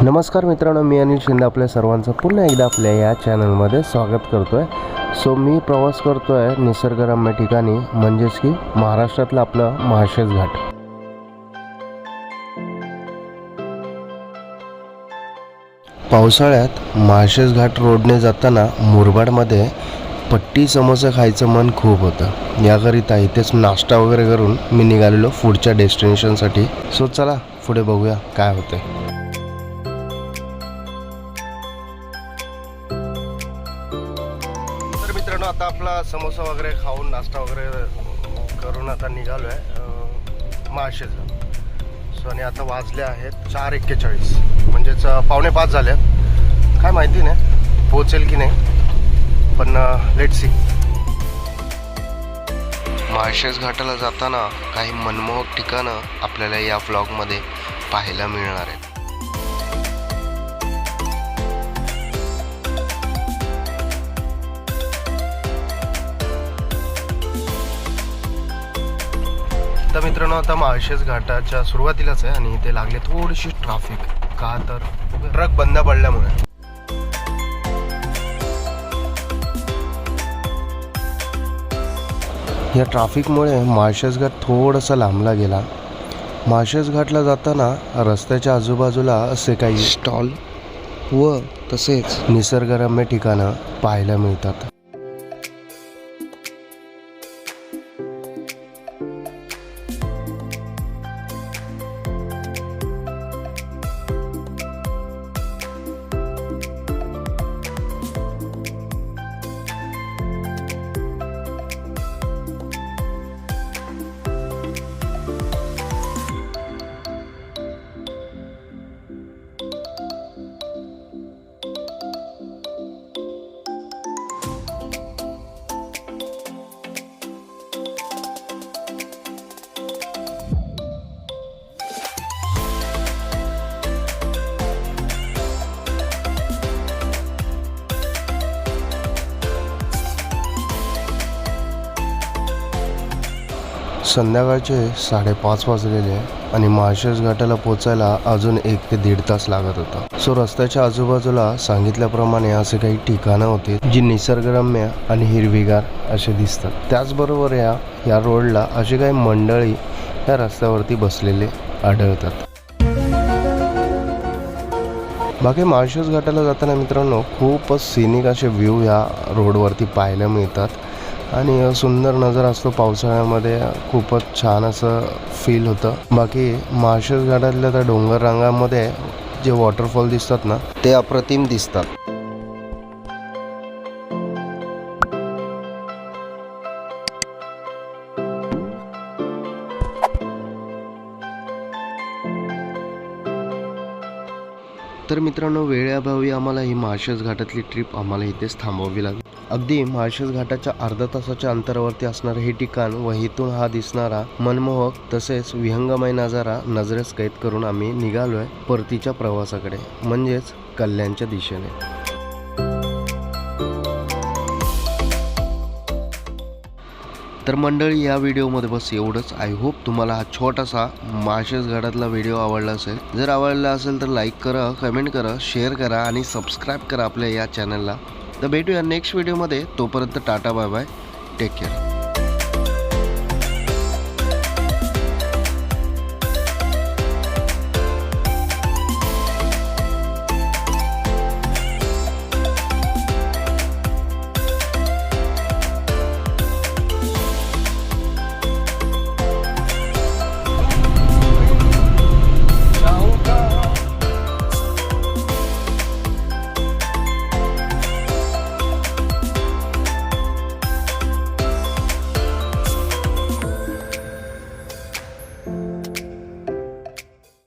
नमस्कार मित्रांनो, मी अनिल शिंदे आपल्या सर्वांचं पुन्हा एकदा आपल्या या चॅनलमध्ये स्वागत करतो आहे। सो मी प्रवास करतो आहे निसर्गरम्य ठिकाणी, म्हणजेच की महाराष्ट्रातलं आपलं माळशेज घाट। पावसाळ्यात माळशेज घाट रोडने जाताना मुरबाडमध्ये पट्टी समोसा खायचं मन खूप होतं। याकरिता इथेच नाश्ता वगैरे करून मी निघालेलो पुढच्या डेस्टिनेशनसाठी। सो चला पुढे बघूया काय होतंय। मित्रांनो, आता आपला समोसा वगैरे खाऊन नाश्ता वगैरे करून आता निघालो आहे माळशेज। सो आणि आता वाजले आहेत 4:41, म्हणजेच 4:45 झाले। काय माहिती नाही पोहोचेल की नाही, पण लेट्स सी। माळशेज घाटाला जाताना काही मनमोहक ठिकाणं आपल्याला या व्लॉगमध्ये पाहायला मिळणार आहेत। तर मित्रांनो, आता माळशेज घाटाच्या सुरुवातीलाच आहे आणि इथे लागले थोडीशी ट्रॅफिक, का तर ट्रक बंद पडल्यामुळे। या ट्रॅफिकमुळे माळशेज घाट थोडासा लांबला गेला। माळशेज घाटला जाताना रस्त्याच्या आजूबाजूला असे काही स्टॉल व तसेच निसर्गरम्य ठिकाणं पाहायला मिळतात। संध्याकाळचे 5:30 वाजलेले आणि माळशेज घाटाला पोचायला अजून 1 ते 1.5 तास लागत होता। सो रस्त्याच्या आजूबाजूला सांगितल्याप्रमाणे असे काही ठिकाणं होती जी निसर्गरम्य आणि हिरवीगार असे दिसतात। त्याचबरोबर या रोडला अशी काही मंडळी या रस्त्यावरती बसलेले आढळतात। बाकी माळशेज घाटाला जाताना मित्रांनो खूपच सिनिक असे व्ह्यू या रोडवरती पाहायला मिळतात आणि सुंदर नजारा असतो। पावसाळ्यामध्ये खूपच छान असं फील होतं। बाकी माळशेज घाटातल्या त्या डोंगर रांगांमध्ये जे वॉटरफॉल दिसतात ना, ते अप्रतिम दिसतात। तर मित्रांनो, वेळेअभावी आम्हाला ही माळशेज घाटातली ट्रिप आम्हाला इथेच थांबवावी लागली। अगदी माळशेज घाटाच्या अर्धा तासाच्या अंतरावरती असणारे हे ठिकाण व इथून हा दिसणारा मनमोहक तसेच विहंगमय नजारा नजरेस कैद करून आम्ही निघालोय परतीच्या प्रवासाकडे, म्हणजेच कल्याणच्या दिशेने। तर मंडळी, या व्हिडिओमध्ये बस एवढंच। आय होप तुम्हाला हा छोटासा माळशेज घाटातला व्हिडिओ आवडला असेल। जर आवडला असेल तर लाईक करा, कमेंट करा, शेअर करा आणि सबस्क्राईब करा आपल्या या चॅनलला। तर भेटूया नेक्स्ट व्हिडिओमध्ये। तोपर्यंत tata, bye bye, take care.